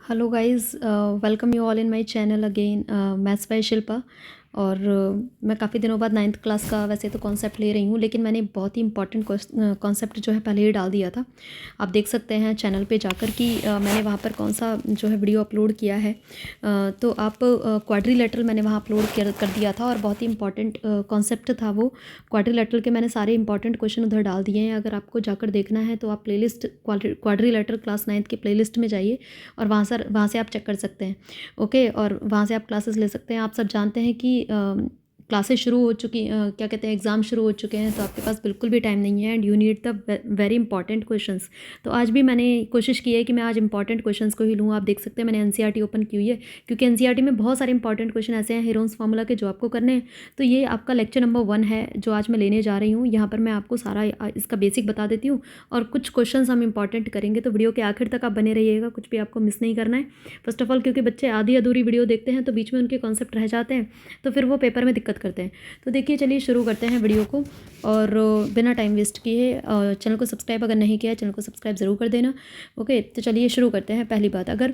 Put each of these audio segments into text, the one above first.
Hello guys, welcome you all in my channel again. Maths by Shilpa. और मैं काफ़ी दिनों बाद नाइन्थ क्लास का वैसे तो कॉन्सेप्ट ले रही हूँ, लेकिन मैंने बहुत ही इंपॉर्टेंट कॉन्सेप्ट जो है पहले ही डाल दिया था। आप देख सकते हैं चैनल पे जाकर कि मैंने वहाँ पर कौन सा जो है वीडियो अपलोड किया है। तो आप क्वाड्रिलेटरल मैंने वहाँ अपलोड कर दिया था और बहुत ही इंपॉर्टेंट कॉन्सेप्ट था वो क्वाड्रिलेटरल के। मैंने सारे इंपॉर्टेंट क्वेश्चन उधर डाल दिए हैं। अगर आपको जाकर देखना है तो आप प्लेलिस्ट क्वाड्रिलेटरल क्लास 9th की प्लेलिस्ट में जाइए और वहाँ से आप चेक कर सकते हैं। ओके, और वहाँ से आप क्लासेस ले सकते हैं। आप सब जानते हैं कि क्लासेस शुरू हो चुकी, क्या कहते हैं, एग्ज़ाम शुरू हो चुके हैं, तो आपके पास बिल्कुल भी टाइम नहीं है and you need the very important questions. तो आज भी मैंने कोशिश की है कि मैं आज इंपॉर्टेंट क्वेश्चंस को ही लूँ। आप देख सकते हैं मैंने एनसीईआरटी ओपन की हुई है, क्योंकि एनसीईआरटी में बहुत सारे इंपॉर्टेंट क्वेश्चन ऐसे हैं हेरोन्स फार्मूला के जो आपको करने हैं। तो ये आपका लेक्चर नंबर 1 है जो आज मैं लेने जा रही हूँ। यहाँ पर मैं आपको सारा इसका बेसिक बता देती हूँ और कुछ क्वेश्चन हम इंपॉर्टेंट करेंगे। तो वीडियो के आखिर तक आप बने रहिएगा, कुछ भी आपको मिस नहीं करना है। फर्स्ट ऑफ ऑल, क्योंकि बच्चे आधी अधूरी वीडियो देखते हैं तो बीच में उनके कॉन्सेप्ट रह जाते हैं, तो फिर वो पेपर में दिक्कत करते हैं। तो देखिए, चलिए शुरू करते हैं वीडियो को और बिना टाइम वेस्ट किए चैनल को सब्सक्राइब अगर नहीं किया है चैनल को सब्सक्राइब ज़रूर कर देना। ओके, तो चलिए शुरू करते हैं। पहली बात, अगर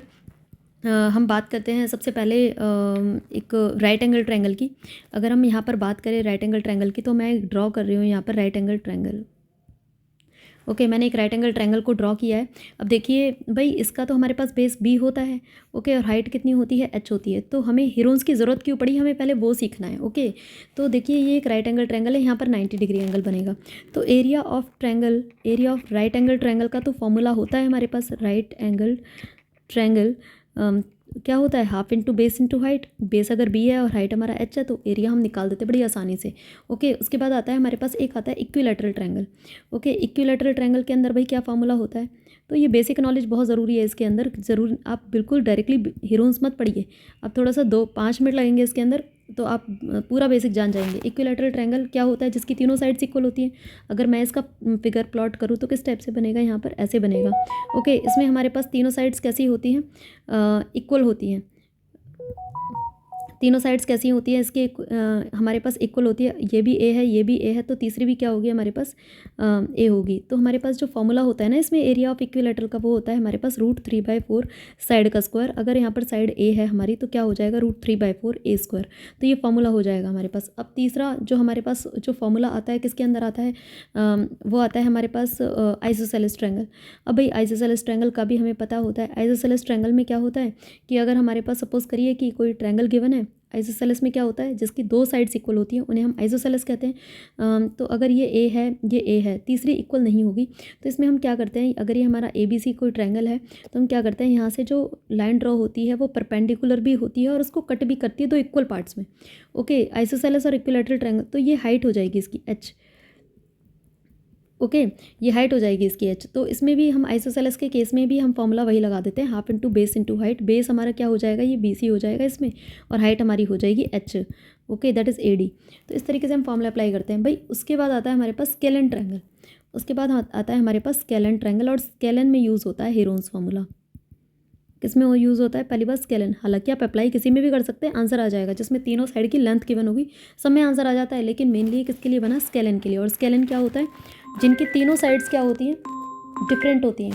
हम बात करते हैं सबसे पहले एक राइट एंगल ट्रायंगल की। अगर हम यहाँ पर बात करें राइट एंगल ट्रायंगल की, तो मैं ड्रॉ कर रही हूँ यहाँ पर राइट एंगल ट्रायंगल। ओके, मैंने एक राइट एंगल ट्रायंगल को ड्रॉ किया है। अब देखिए भाई, इसका तो हमारे पास बेस बी होता है। ओके, और हाइट कितनी होती है, एच होती है। तो हमें हीरोन्स की ज़रूरत क्यों पड़ी, हमें पहले वो सीखना है। ओके, तो देखिए ये एक राइट एंगल ट्रायंगल है, यहाँ पर 90 डिग्री एंगल बनेगा। तो area of right angle triangle का तो फॉर्मूला होता है हमारे पास। राइट एंगल ट्रायंगल क्या होता है, half into base into height. Base अगर बी है और हाइट हमारा एच है तो एरिया हम निकाल देते बड़ी आसानी से। ओके, उसके बाद आता है हमारे पास एक आता है equilateral triangle. Okay, equilateral triangle के अंदर भाई क्या फार्मूला होता है, तो ये बेसिक नॉलेज बहुत ज़रूरी है इसके अंदर। ज़रूर आप बिल्कुल डायरेक्टली हीरोन्स मत पढ़िए, आप थोड़ा सा 2-5 मिनट लगेंगे इसके अंदर, तो आप पूरा बेसिक जान जाएंगे। इक्विलैटरल ट्रायंगल क्या होता है, जिसकी तीनों साइड्स इक्वल होती हैं। अगर मैं इसका फिगर प्लॉट करूँ तो किस टाइप से बनेगा, यहाँ पर ऐसे बनेगा। ओके, इसमें हमारे पास तीनों साइड्स कैसी होती हैं, इक्वल होती हैं। तीनों साइड्स कैसी होती हैं इसके, हमारे पास इक्वल होती है। ये भी ए है, ये भी ए है, तो तीसरी भी क्या होगी हमारे पास, ए होगी। तो हमारे पास जो फॉर्मूला होता है ना इसमें एरिया ऑफ इक्विलैटरल का, वो होता है हमारे पास √3/4 साइड का स्क्वायर। अगर यहाँ पर साइड ए है हमारी तो क्या हो जाएगा, √3/4 ए स्क्वायर। तो ये फॉर्मूला हो जाएगा हमारे पास। अब तीसरा जो हमारे पास जो फॉर्मूला आता है किसके अंदर आता है, वो आता है हमारे पास आइसोसेलेस ट्रायंगल। अब भाई आइसोसेलेस ट्रायंगल का भी हमें पता होता है। आइसोसेलेस ट्रायंगल में क्या होता है कि अगर हमारे पास सपोज करिए कि कोई ट्रायंगल गिवन है, आइसोसेलेस में क्या होता है, जिसकी 2 साइड्स इक्वल होती हैं उन्हें हम आइसोसेलेस कहते हैं। तो अगर ये ए है, ये ए है, तीसरी इक्वल नहीं होगी, तो इसमें हम क्या करते हैं, अगर ये हमारा ABC कोई ट्रायंगल है तो हम क्या करते हैं, यहाँ से जो लाइन ड्रॉ होती है वो परपेंडिकुलर भी होती है और उसको कट भी करती है 2 इक्वल पार्ट्स में। ओके, आइसोसेलेस और इक्विलैटरल ट्रायंगल, तो ये हाइट हो जाएगी इसकी एच। ओके, ये हाइट हो जाएगी इसकी एच। तो इसमें भी हम आइसोसेलेस के केस में भी हम फॉर्मूला वही लगा देते हैं, half into base into height. Base हमारा क्या हो जाएगा, ये BC हो जाएगा इसमें, और हाइट हमारी हो जाएगी H. Okay, that is AD। तो इस तरीके से हम फॉर्मूला अप्लाई करते हैं भाई। उसके बाद आता है हमारे पास स्केलन ट्रायंगल। उसके बाद आता है हमारे पास स्केलन ट्रायंगल, और स्केलन में यूज़ होता है हेरोन्स फार्मूला। किसमें वो यूज़ होता है, पहली बार स्केलन। हालांकि आप अप्लाई किसी में भी कर सकते हैं, आंसर आ जाएगा जिसमें तीनों साइड की लेंथ गिवन होगी, सब में आंसर आ जाता है। लेकिन मेनली किसके लिए बना, स्केलन के लिए। और स्केलन क्या होता है, जिनकी तीनों साइड्स क्या होती हैं, डिफरेंट होती हैं।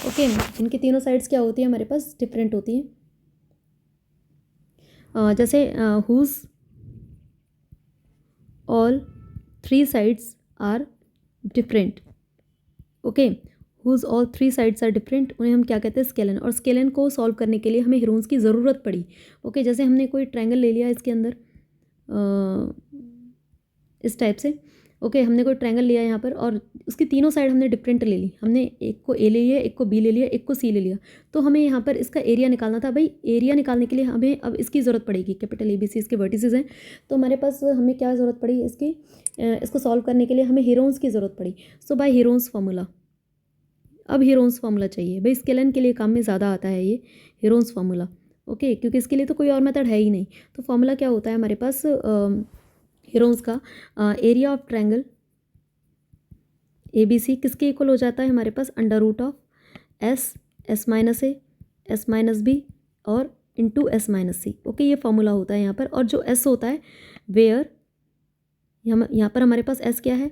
ओके, जिनकी तीनों साइड्स क्या होती हैं हमारे पास, डिफरेंट होती हैं। जैसे whose all 3 sides are different. Okay, whose all 3 sides are different, उन्हें हम क्या कहते हैं, स्केलन। और स्केलन को सॉल्व करने के लिए हमें हीरोन्स की ज़रूरत पड़ी। ओके, जैसे हमने कोई ट्रायंगल ले लिया इसके अंदर इस टाइप से। ओके, हमने कोई ट्रायंगल लिया यहाँ पर और उसकी तीनों साइड हमने डिफरेंट ले ली। हमने एक को ए ले लिया, एक को बी ले लिया, एक को सी ले लिया। तो हमें यहाँ पर इसका एरिया निकालना था भाई। एरिया निकालने के लिए हमें अब इसकी ज़रूरत पड़ेगी। कैपिटल ABC इसके वर्टिसेस हैं, तो हमारे पास हमें क्या ज़रूरत पड़ी इसकी, इसको सॉल्व करने के लिए हमें हीरोन्स की ज़रूरत पड़ी। सो बाय हीरोन्स फार्मूला, अब हीरोन्स फार्मूला चाहिए भाई। स्केलन के लिए काम में ज़्यादा आता है ये हीरोन्स फार्मूला। ओके, क्योंकि इसके लिए तो कोई और मेथड है ही नहीं। तो फार्मूला क्या होता है हमारे पास हीरोन्स का, एरिया ऑफ ट्रायंगल ABC किसके इक्वल हो जाता है हमारे पास, √ऑफ S S-A S-B और इंटू S-C। ओके, ये फार्मूला होता है यहाँ पर। और जो S होता है वेयर, यहाँ पर हमारे पास S क्या है,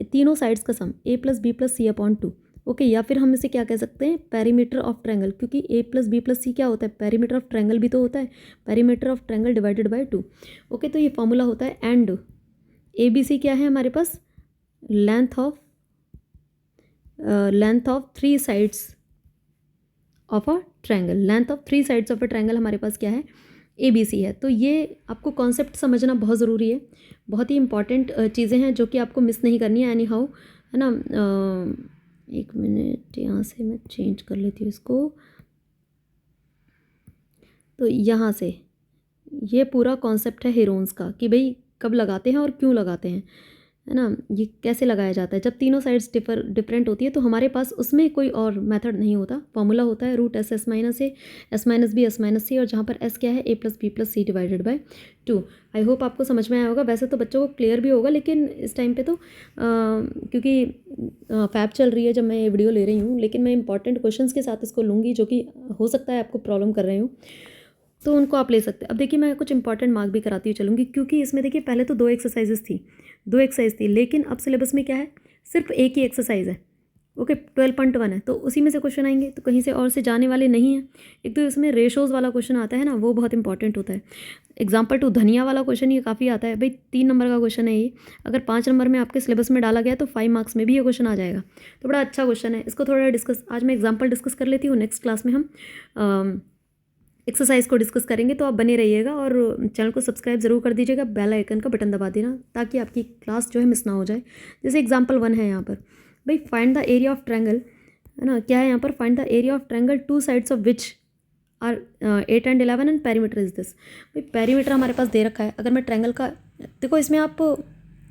तीनों साइड्स का सम A + B + C/2। ओके, या फिर हम इसे क्या कह सकते हैं, पेरीमीटर ऑफ ट्रायंगल, क्योंकि ए प्लस बी प्लस सी क्या होता है, पेरीमीटर ऑफ ट्रायंगल भी तो होता है, perimeter of triangle divided by 2। Okay, तो ये फॉर्मूला होता है एंड ए बी सी क्या है हमारे पास, length of 3 sides of a triangle, length of 3 sides of a triangle हमारे पास क्या है, ए बी सी है। तो ये आपको कॉन्सेप्ट समझना बहुत ज़रूरी है, बहुत ही इंपॉर्टेंट चीज़ें हैं जो कि आपको मिस नहीं करनी है। एनी हाउ, है ना, एक मिनट यहाँ से मैं चेंज कर लेती हूँ इसको। तो यहाँ से ये पूरा कॉन्सेप्ट है हेरोन्स का कि भाई कब लगाते हैं और क्यों लगाते हैं, है ना, ये कैसे लगाया जाता है। जब तीनों साइड्स डिफरेंट होती है तो हमारे पास उसमें कोई और मेथड नहीं होता, फॉर्मूला होता है root S S minus A, S minus B, S minus C, और जहाँ पर एस क्या है, A plus B plus C divided by 2। I hope आपको समझ में आया होगा। वैसे तो बच्चों को क्लियर भी होगा, लेकिन इस टाइम पे तो क्योंकि फैब चल रही है जब मैं ये वीडियो ले रही हूँ, लेकिन मैं इंपॉर्टेंट क्वेश्चंस के साथ इसको लूँगी जो कि हो सकता है आपको प्रॉब्लम कर रहे हूँ, तो उनको आप ले सकते हैं। अब देखिए मैं कुछ इंपॉर्टेंट मार्क भी कराती हुई चलूँगी, क्योंकि इसमें देखिए पहले तो 2 एक्सरसाइजेस थी, 2 एक्सरसाइज थी, लेकिन अब सिलेबस में क्या है, सिर्फ एक ही एक्सरसाइज है। ओके, 12.1 है, तो उसी में से क्वेश्चन आएंगे, तो कहीं से और से जाने वाले नहीं हैं। एक तो इसमें रेशोज़ वाला क्वेश्चन आता है ना, वो बहुत इंपॉर्टेंट होता है। एग्जाम्पल 2 धनिया वाला क्वेश्चन ये काफ़ी आता है भाई, 3 नंबर का क्वेश्चन है ये। अगर 5 नंबर में आपके सिलेबस में डाला गया तो 5 मार्क्स में भी ये क्वेश्चन आ जाएगा, तो बड़ा अच्छा क्वेश्चन है। इसको थोड़ा डिस्कस, आज मैं एग्जाम्पल डिस्कस कर लेती हूँ, नेक्स्ट क्लास में हम एक्सरसाइज को डिस्कस करेंगे। तो आप बने रहिएगा और चैनल को सब्सक्राइब ज़रूर कर दीजिएगा, बेल आइकन का बटन दबा देना ताकि आपकी क्लास जो है मिस ना हो जाए। जैसे एग्जांपल 1 है यहाँ पर, भाई find the area of triangle, है ना, क्या है यहाँ पर, find the area of triangle 2 sides of which are 8 and 11 and perimeter is this. भाई पेरीमीटर हमारे पास दे रखा है। अगर मैं ट्रायंगल का, देखो इसमें आप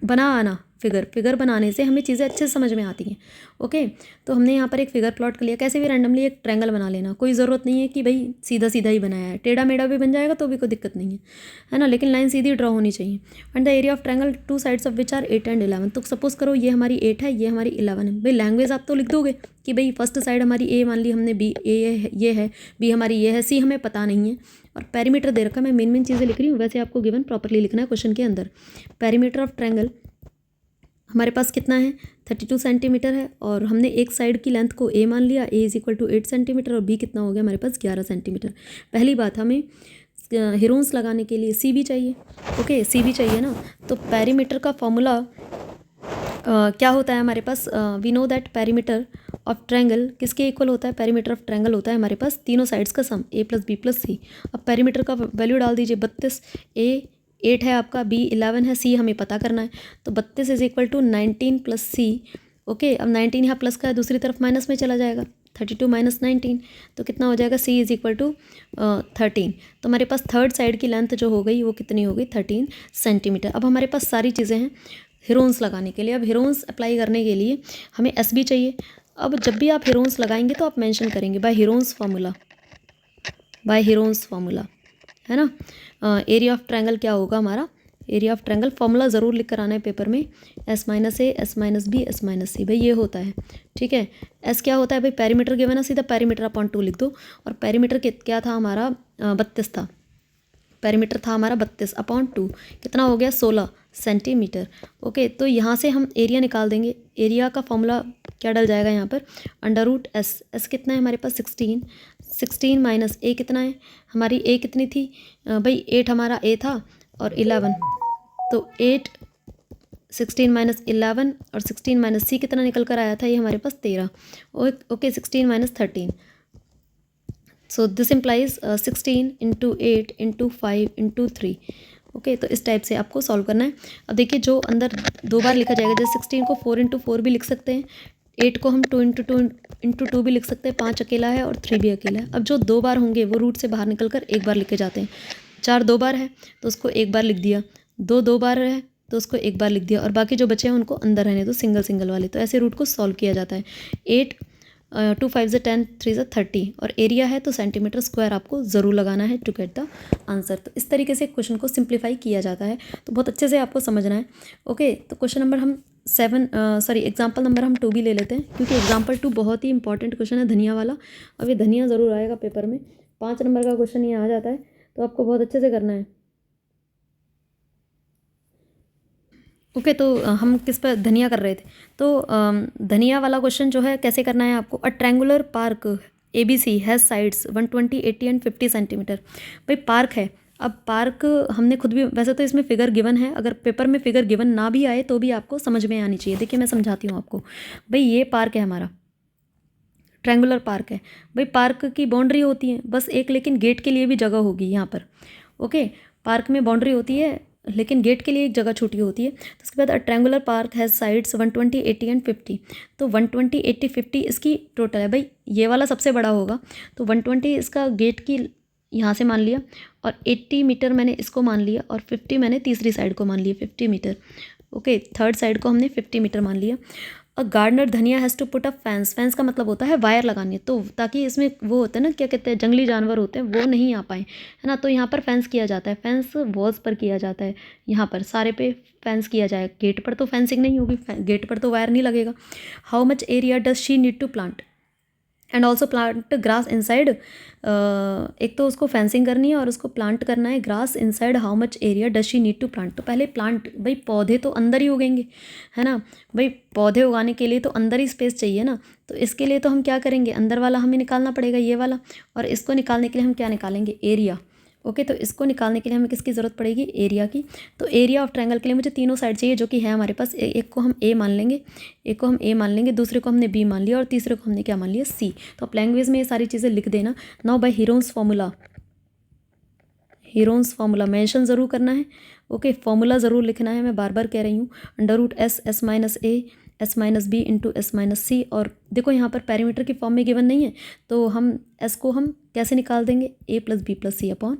बना आना फिगर बनाने से हमें चीज़ें अच्छे से समझ में आती हैं। ओके, तो हमने यहाँ पर एक फिगर प्लॉट कर लिया, कैसे भी रैंडमली एक ट्रायंगल बना लेना, कोई ज़रूरत नहीं है कि भाई सीधा सीधा ही बनाया है, टेढ़ा मेढ़ा भी बन जाएगा तो भी कोई दिक्कत नहीं है ना, लेकिन लाइन सीधी ड्रॉ होनी चाहिए। And the area of triangle 2 sides of which are 8 and 11। तो सपोज करो ये हमारी 8 है, ये हमारी 11 है। भाई लैंग्वेज आप तो लिख दोगे कि भाई फर्स्ट साइड हमारी ए मान ली हमने, बी ये है, बी हमारी ये है, सी हमें पता नहीं है, और पेरीमीटर दे रखा है। मैं मेन चीज़ें लिख रही हूँ, वैसे आपको गिवन प्रॉपरली लिखना है क्वेश्चन के अंदर। पेरीमीटर ऑफ ट्रायंगल हमारे पास कितना है, 32 सेंटीमीटर है, और हमने एक साइड की लेंथ को ए मान लिया, ए इज इक्वल टू 8 सेंटीमीटर, और बी कितना हो गया हमारे पास 11 सेंटीमीटर। पहली बात, हमें हेरोन्स लगाने के लिए सी भी चाहिए। ओके, सी भी चाहिए ना, तो पेरीमीटर का फॉर्मूला क्या होता है हमारे पास, we know that perimeter of triangle किसके इक्वल होता है, पेरीमीटर ऑफ ट्रायंगल होता है हमारे पास तीनों साइड्स का सम, ए प्लस बी प्लस सी। अब पेरीमीटर का वैल्यू डाल दीजिए, 32, ए 8 है आपका, बी 11 है, सी हमें पता करना है, तो 32 is equal to 19 plus C. Okay, अब 19 यहाँ प्लस का है, दूसरी तरफ माइनस में चला जाएगा, 32 माइनस 19, तो कितना हो जाएगा, सी इज इक्वल टू 13। तो हमारे पास थर्ड साइड की लेंथ जो हो गई वो कितनी हो गई, 13 सेंटीमीटर। अब हमारे पास सारी चीज़ें हैं हेरोन्स लगाने के लिए। अब हेरोन्स अप्लाई करने के लिए हमें एस भी चाहिए। अब जब भी आप हेरोन्स लगाएंगे तो आप मेंशन करेंगे by Heron's formula, by Heron's formula, है ना। एरिया ऑफ ट्रायंगल क्या होगा हमारा, एरिया ऑफ ट्रायंगल फॉर्मूला ज़रूर लिख कर आना है पेपर में, S minus A, S minus B, S minus C. भाई ये होता है, ठीक है। एस क्या होता है भाई, पेरीमीटर गिवन है, सीधा पेरीमीटर अपॉन 2 लिख दो। और पेरीमीटर क्या था हमारा, 32 था, पेरीमीटर था हमारा 32 अपॉन 2, कितना हो गया 16 सेंटीमीटर। ओके, तो यहाँ से हम एरिया निकाल देंगे। एरिया का फॉर्मूला क्या डल जाएगा यहाँ पर, अंडर रूट एस, एस कितना है हमारे पास 16, 16 माइनस ए कितना है, हमारी ए कितनी थी भाई, 8 हमारा ए था और 11, तो 8, 16 माइनस 11 और 16 माइनस सी कितना निकल कर आया था, ये हमारे पास 13। Okay, 16 minus 13, so this implies 16 into 8 into 5 into 3। Okay, तो इस टाइप से आपको सॉल्व करना है। अब देखिए जो अंदर 2 बार लिखा जाएगा, जैसे 16 को 4 इंटू 4 भी लिख सकते हैं, 8 को हम 2 इंटू 2 भी लिख सकते हैं, 5 अकेला है और 3 भी अकेला है। अब जो 2 बार होंगे वो रूट से बाहर निकल कर एक बार लिखे जाते हैं। 4 2 बार है तो उसको एक बार लिख दिया, 2 2 बार है तो उसको एक बार लिख दिया, और बाकी जो बचे हैं उनको अंदर रहने तो सिंगल सिंगल वाले। तो ऐसे रूट को सॉल्व किया जाता है। 8 2 5 से 10 3 से 30, और एरिया है तो सेंटीमीटर स्क्वायर आपको ज़रूर लगाना है टू गेट द आंसर। तो इस तरीके से क्वेश्चन को सिंप्लीफाई किया जाता है, तो बहुत अच्छे से आपको समझना है। ओके, तो क्वेश्चन नंबर हम एग्जाम्पल नंबर हम 2 भी ले लेते हैं, क्योंकि एग्जाम्पल 2 बहुत ही इंपॉर्टेंट क्वेश्चन है धनिया वाला। अब ये धनिया ज़रूर आएगा पेपर में, 5 नंबर का क्वेश्चन ये आ जाता है, तो आपको बहुत अच्छे से करना है। ओके तो हम किस पर धनिया कर रहे थे। तो धनिया वाला क्वेश्चन जो है कैसे करना है आपको। A triangular park ABC has sides 120, 80 and 50 centimetre. भाई पार्क है, अब पार्क हमने खुद भी, वैसे तो इसमें फिगर गिवन है, अगर पेपर में फिगर गिवन ना भी आए तो भी आपको समझ में आनी चाहिए। देखिए मैं समझाती हूँ आपको। भाई ये पार्क है हमारा, ट्रैंगुलर पार्क है। भाई पार्क की बाउंड्री होती है बस एक, लेकिन गेट के लिए भी जगह होगी यहाँ पर। ओके, पार्क में बाउंड्री होती है लेकिन गेट के लिए एक जगह छोटी होती है। तो उसके बाद a triangular park has sides 120, 80 and 50। तो 120, 80, 50 इसकी टोटल है। भाई ये वाला सबसे बड़ा होगा, तो 120 इसका गेट की यहाँ से मान लिया, और 80 मीटर मैंने इसको मान लिया, और 50 मैंने तीसरी साइड को मान लिया 50 मीटर। ओके, थर्ड साइड को हमने 50 मीटर मान लिया। A gardener Dhaniya has to put a fence. Fence का मतलब होता है वायर लगानी है, तो ताकि इसमें वो होता है ना, क्या कहते हैं, जंगली जानवर होते हैं, वो नहीं आ पाए, है ना। तो यहाँ पर फेंस किया जाता है, फेंस वॉल्स पर किया जाता है, यहाँ पर सारे पे फेंस किया जाए। गेट पर तो फेंसिंग नहीं होगी, गेट पर तो वायर नहीं लगेगा। How much area does she need to plant and also plant grass inside. एक तो उसको फेंसिंग करनी है और उसको प्लांट करना है grass inside. How much area does she need to plant. तो पहले प्लांट, भाई पौधे तो अंदर ही उगेंगे, है ना। भाई पौधे उगाने के लिए तो अंदर ही स्पेस चाहिए ना, तो इसके लिए तो हम क्या करेंगे, अंदर वाला हमें निकालना पड़ेगा, ये वाला। और इसको निकालने के लिए हम क्या निकालेंगे, एरिया। ओके, तो इसको निकालने के लिए हमें किसकी ज़रूरत पड़ेगी, एरिया की। तो एरिया ऑफ ट्रायंगल के लिए मुझे तीनों साइड चाहिए, जो कि है हमारे पास। एक को हम ए मान लेंगे, एक को हम ए मान लेंगे, दूसरे को हमने बी मान लिया, और तीसरे को हमने क्या मान लिया, सी। तो आप लैंग्वेज में ये सारी चीज़ें लिख देना। Now by Heron's formula, Heron's formula mention ज़रूर करना है। ओके, फार्मूला ज़रूर लिखना है, मैं बार बार कह रही हूँ। Under root S, S minus A, S minus B into S minus C. और देखो यहाँ पर पैरामीटर की फॉर्म में गिवन नहीं है, तो हम एस को हम कैसे निकाल देंगे, ए प्लस बी प्लस सी अपॉन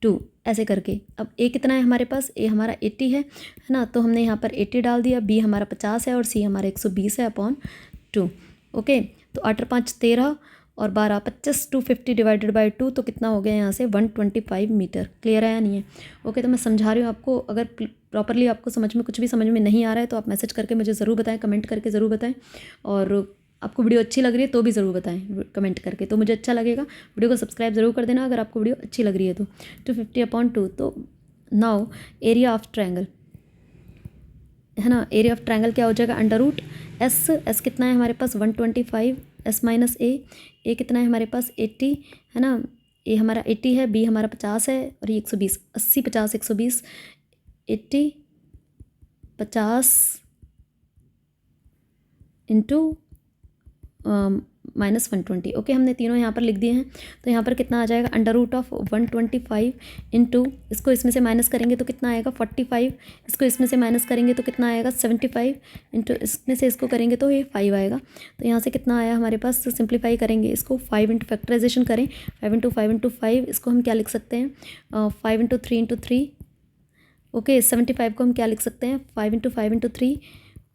2, ऐसे करके। अब ए कितना है हमारे पास, ए हमारा 80 है ना, तो हमने यहाँ पर 80 डाल दिया। बी हमारा 50 है और सी हमारा 120 है अपॉन 2। ओके, तो 8 और 5 13 और 12 25, 250 डिवाइडेड बाई 2, तो कितना हो गया यहाँ से 125 मीटर। क्लियर है या नहीं है। ओके, तो मैं समझा रही हूँ आपको। अगर प्रॉपरली आपको समझ में कुछ भी समझ में नहीं आ रहा है तो आप मैसेज करके मुझे ज़रूर बताएं, कमेंट करके ज़रूर बताएं। और आपको वीडियो अच्छी लग रही है तो भी ज़रूर बताएं कमेंट करके, तो मुझे अच्छा लगेगा। वीडियो को सब्सक्राइब ज़रूर कर देना अगर आपको वीडियो अच्छी लग रही है तो। 250 अपॉन 2, तो नाउ एरिया ऑफ ट्रायंगल, है ना। एरिया ऑफ ट्रायंगल क्या हो जाएगा, अंडर रूट एस, एस कितना है हमारे पास 125, एस माइनस ए कितना है हमारे पास 80, है ना। ए हमारा 80 है, बी हमारा 50 है, और ये 120, 80 50 120, 80 50 इंटू -120। ओके, हमने तीनों यहाँ पर लिख दिए हैं। तो यहाँ पर कितना आ जाएगा, अंडर रूट ऑफ 125 इंटू, इसको इसमें से माइनस करेंगे तो कितना आएगा 45, इसको इसमें से माइनस करेंगे तो कितना आएगा 75, इंटू इसमें से इसको करेंगे तो ये 5 आएगा। तो यहाँ से कितना आया हमारे पास, सिंप्लीफाई करेंगे इसको, 5 इंटू फैक्टराइजेशन करें, 5 इंटू 5 इंटू 5, इसको हम क्या लिख सकते हैं 5 इंटू 3 इंटू 3। ओके, 75 को हम क्या लिख सकते हैं 5 इंटू 5 इंटू 3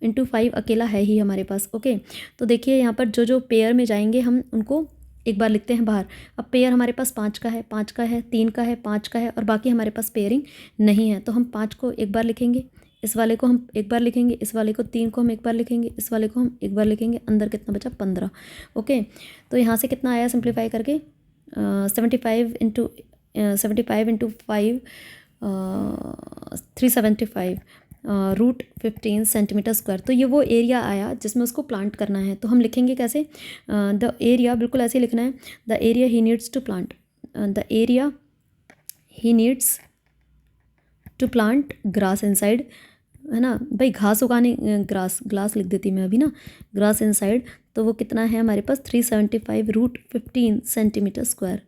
इंटू 5 अकेला है ही हमारे पास। ओके, तो देखिए यहाँ पर जो जो पेयर में जाएंगे हम उनको एक बार लिखते हैं बाहर। अब पेयर हमारे पास 5 का है, 5 का है, 3 का है, 5 का है, और बाकी हमारे पास पेयरिंग नहीं है। तो हम 5 को एक बार लिखेंगे, इस वाले को हम एक बार लिखेंगे, इस वाले को 3 को हम एक बार लिखेंगे, इस वाले को हम एक बार लिखेंगे। अंदर कितना बचा 15। ओके, तो यहाँ से कितना आया सिंप्लीफाई करके 75 into 75 into 5 375 root 15 centimetre square. तो ये वो एरिया आया जिसमें उसको प्लांट करना है। तो हम लिखेंगे कैसे, द एरिया, बिल्कुल ऐसे लिखना है, the area he needs to plant, the area he needs to plant grass inside, है ना। भाई घास उगाने, ग्रास लिख देती मैं अभी ना, ग्रास इनसाइड। तो वो कितना है हमारे पास 375 रूट 15 सेंटीमीटर स्क्वायर।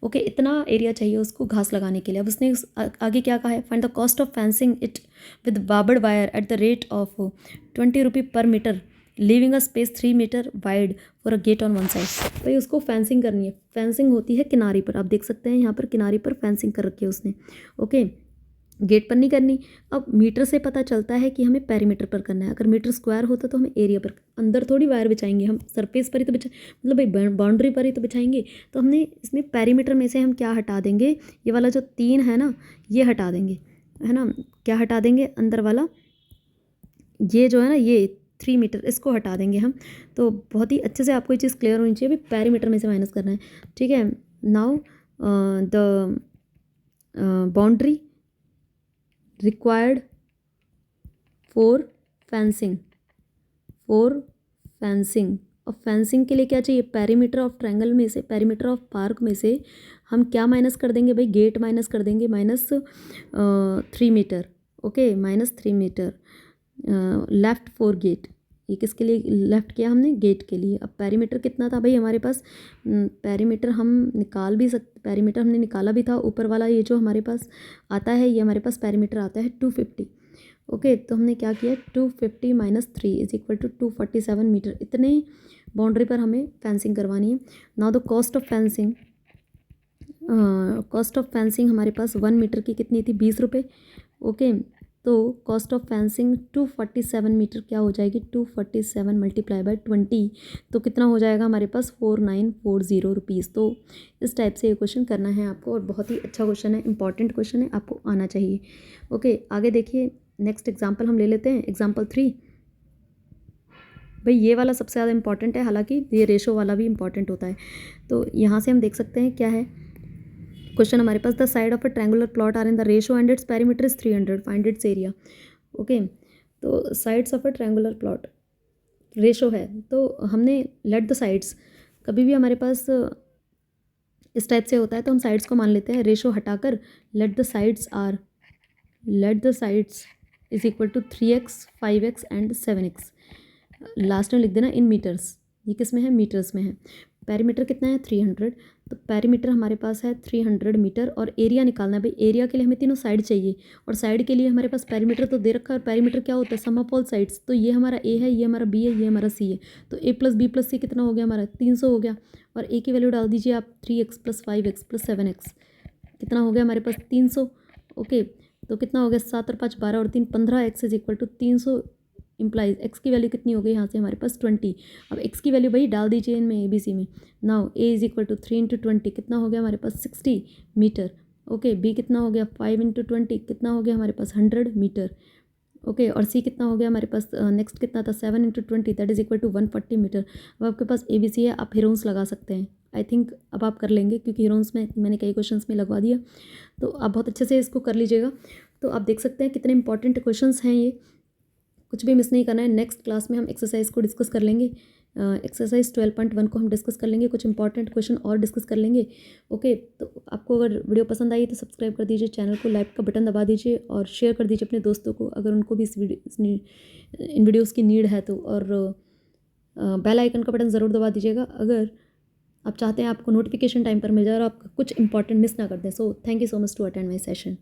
ओके, इतना एरिया चाहिए उसको घास लगाने के लिए। अब उसने आगे क्या कहा है, find the cost of fencing it with barbed wire at the rate of 20 rupee per metre, leaving a space 3 metre wide for a gate on one side. भाई उसको फेंसिंग करनी है, फेंसिंग होती है किनारे पर, आप देख सकते हैं यहाँ पर किनारे पर फेंसिंग कर रखी है उसने। ओके, गेट पर नहीं करनी। अब मीटर से पता चलता है कि हमें पेरीमीटर पर करना है, अगर मीटर स्क्वायर होता तो हमें एरिया पर, अंदर थोड़ी वायर बिछाएंगे हम, सरफेस पर ही तो बिछा, मतलब भाई बाउंड्री पर ही तो बिछाएंगे। तो हमने इसमें पेरीमीटर में से हम क्या हटा देंगे, ये वाला जो 3 है ना, ये हटा देंगे, है ना। क्या हटा देंगे, अंदर वाला ये जो है ना, ये 3 मीटर, इसको हटा देंगे हम। तो बहुत ही अच्छे से आपको ये चीज़ क्लियर होनी चाहिए, भाई पेरीमीटर में से माइनस करना है, ठीक है। Now the boundary required for fencing, for fencing. और फेंसिंग के लिए क्या चाहिए, पेरीमीटर ऑफ ट्रायंगल में से, पेरीमीटर ऑफ पार्क में से हम क्या माइनस कर देंगे भाई, गेट माइनस कर देंगे, -3 metre. Okay, -3 metre left for gate. ये किसके लिए लेफ्ट किया हमने, गेट के लिए। अब पेरीमीटर कितना था भाई हमारे पास, पेरीमीटर हम निकाल भी सकते, पेरीमीटर हमने निकाला भी था। ऊपर वाला ये जो हमारे पास आता है, ये हमारे पास पेरीमीटर आता है 250। ओके, तो हमने क्या किया, 250 -3 = 247 मीटर। इतने बाउंड्री पर हमें फेंसिंग करवानी है। Now the cost of fencing, cost of fencing हमारे पास 1 मीटर की कितनी थी, 20 रुपये। ओके, तो कॉस्ट ऑफ फेंसिंग 247 मीटर क्या हो जाएगी, 247 × 20, तो कितना हो जाएगा हमारे पास, 4940 रुपीज़। तो इस टाइप से ये क्वेश्चन करना है आपको, और बहुत ही अच्छा क्वेश्चन है, इंपॉर्टेंट क्वेश्चन है, आपको आना चाहिए। ओके, आगे देखिए, नेक्स्ट एग्जाम्पल हम ले लेते हैं, एग्जाम्पल 3। भाई ये वाला सबसे ज़्यादा इंपॉर्टेंट है, हालांकि ये रेशो वाला भी इंपॉर्टेंट होता है। तो यहाँ से हम देख सकते हैं क्या है क्वेश्चन हमारे पास, the side of a triangular plot are in the ratio and its perimeter is 300, find its area. Okay, तो sides of a triangular plot ratio है, तो हमने लेट द साइड्स, कभी भी हमारे पास इस टाइप से होता है तो हम साइड्स को मान लेते हैं, रेशो हटाकर let the sides = 3x, 5x and 7x। Last में लिख देना इन मीटर्स, ये किस में है, मीटर्स में है। पेरीमीटर कितना है, 300, तो पेरीमीटर हमारे पास है 300 मीटर। और एरिया निकालना है भाई, एरिया के लिए हमें तीनों साइड चाहिए, और साइड के लिए हमारे पास पेरीमीटर तो दे रखा है। पेरीमीटर क्या होता है, सम ऑफ ऑल साइड्स। तो ये हमारा ए है, ये हमारा बी है, ये हमारा सी है। तो a + b + c कितना हो गया हमारा, 300 हो गया। और a की वैल्यू डाल दीजिए आप, 3x + 5x + 7x, कितना हो गया हमारे पास, 300। ओके, तो कितना हो गया, 7 और 5 12 और 3 15x = 300 इम्प्लाइज एक्स की वैल्यू कितनी हो गई यहाँ से हमारे पास 20। अब एक्स की वैल्यू भाई डाल दीजिए इनमें ABC में। नाउ a = 3 × 20 कितना हो गया हमारे पास, 60 मीटर। ओके, b कितना हो गया, 5 × 20 कितना हो गया हमारे पास, 100 मीटर। ओके, और c कितना हो गया हमारे पास, नेक्स्ट कितना था, 7 × 20 दैट इज = 140 मीटर। अब आपके पास ABC है, आप हीरोन्स लगा सकते हैं। आई थिंक अब आप कर लेंगे, क्योंकि हीरोन्स में मैंने कई क्वेश्चंस में लगवा दिया, तो आप बहुत अच्छे से इसको कर लीजिएगा। तो आप देख सकते हैं कितने इंपॉर्टेंट क्वेश्चंस हैं ये, कुछ भी मिस नहीं करना है। नेक्स्ट क्लास में हम एक्सरसाइज को डिस्कस कर लेंगे, एक्सरसाइज 12.1 को हम डिस्कस कर लेंगे, कुछ इंपॉर्टेंट क्वेश्चन और डिस्कस कर लेंगे। ओके, तो आपको अगर वीडियो पसंद आई तो सब्सक्राइब कर दीजिए, चैनल को लाइक का बटन दबा दीजिए, और शेयर कर दीजिए अपने दोस्तों को अगर उनको भी इन वीडियोज़ की नीड है तो। और बेल आइकन का बटन ज़रूर दबा दीजिएगा अगर आप चाहते हैं आपको नोटिफिकेशन टाइम पर मिल जाए और आप कुछ इंपॉर्टेंट मिस ना कर दें। So thank you so much to attend my session.